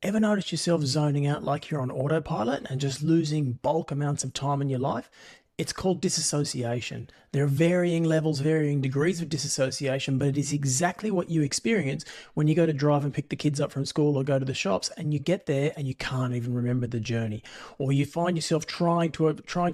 Ever notice yourself zoning out like you're on autopilot and just losing bulk amounts of time in your life? It's called dissociation. There are varying levels, varying degrees of dissociation, but it is exactly what you experience when you go to drive and pick the kids up from school or go to the shops and you get there and you can't even remember the journey. Or you find yourself trying to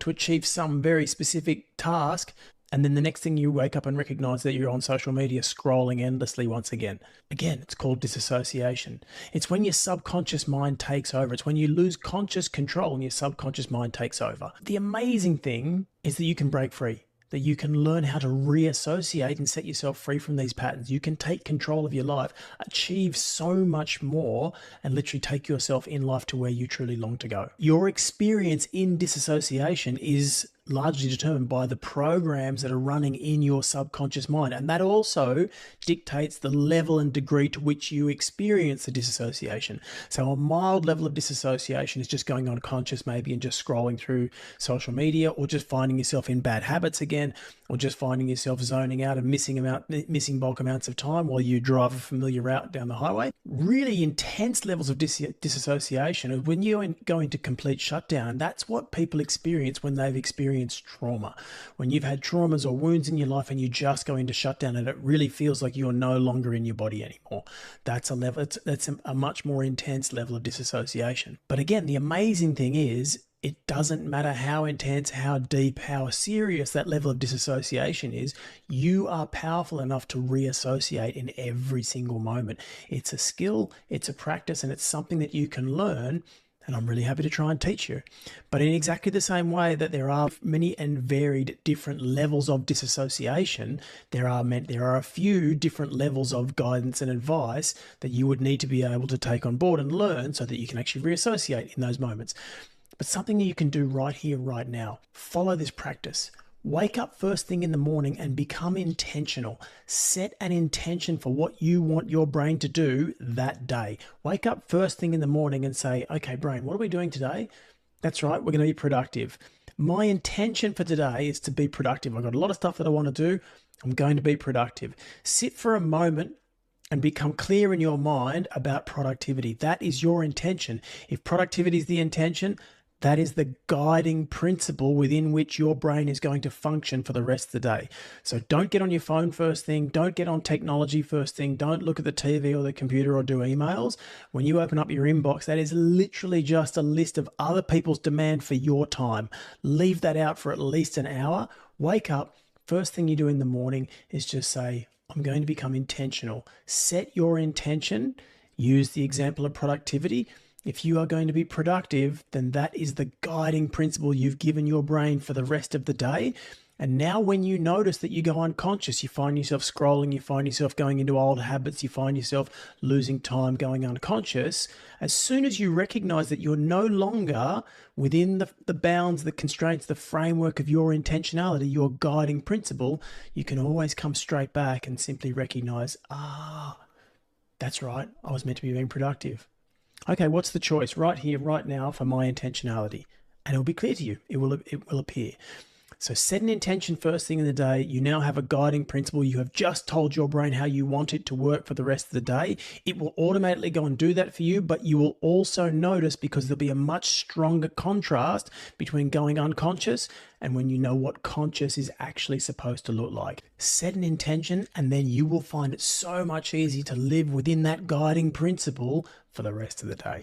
achieve some very specific task, and then the next thing you wake up and recognize that you're on social media scrolling endlessly once again. Again, it's called dissociation. It's when your subconscious mind takes over. It's when you lose conscious control and your subconscious mind takes over. The amazing thing is that you can break free, that you can learn how to reassociate and set yourself free from these patterns. You can take control of your life, achieve so much more, and literally take yourself in life to where you truly long to go. Your experience in dissociation is largely determined by the programs that are running in your subconscious mind. And that also dictates the level and degree to which you experience the dissociation. So a mild level of dissociation is just going unconscious maybe and just scrolling through social media, or just finding yourself in bad habits again, or just finding yourself zoning out and missing bulk amounts of time while you drive a familiar route down the highway. Really intense levels of dissociation is when you go into complete shutdown. That's what people experience when they've experienced trauma. When you've had traumas or wounds in your life and you just go into shutdown and it really feels like you're no longer in your body anymore. That's a much more intense level of dissociation. But again, the amazing thing is, it doesn't matter how intense, how deep, how serious that level of dissociation is, you are powerful enough to reassociate in every single moment. It's a skill, it's a practice, and it's something that you can learn. And I'm really happy to try and teach you. But in exactly the same way that there are many and varied different levels of dissociation, there are a few different levels of guidance and advice that you would need to be able to take on board and learn so that you can actually reassociate in those moments. But something that you can do right here, right now, follow this practice. Wake up first thing in the morning and become intentional. Set an intention for what you want your brain to do that day. Wake up first thing in the morning and say, okay, brain, what are we doing today? That's right, we're going to be productive. My intention for today is to be productive. I've got a lot of stuff that I want to do. I'm going to be productive. Sit for a moment and become clear in your mind about productivity. That is your intention. If productivity is the intention, that is the guiding principle within which your brain is going to function for the rest of the day. So don't get on your phone first thing. Don't get on technology first thing. Don't look at the TV or the computer or do emails. When you open up your inbox, that is literally just a list of other people's demand for your time. Leave that out for at least an hour. Wake up. First thing you do in the morning is just say, I'm going to become intentional. Set your intention. Use the example of productivity. If you are going to be productive, then that is the guiding principle you've given your brain for the rest of the day. And now when you notice that you go unconscious, you find yourself scrolling, you find yourself going into old habits, you find yourself losing time going unconscious, as soon as you recognize that you're no longer within the bounds, the constraints, the framework of your intentionality, your guiding principle, you can always come straight back and simply recognize, that's right, I was meant to be being productive. Okay, what's the choice right here, right now for my intentionality? And it'll be clear to you. It will appear. So set an intention first thing in the day. You now have a guiding principle. You have just told your brain how you want it to work for the rest of the day. It will automatically go and do that for you, but you will also notice, because there'll be a much stronger contrast between going unconscious and when you know what conscious is actually supposed to look like. Set an intention, and then you will find it so much easier to live within that guiding principle for the rest of the day.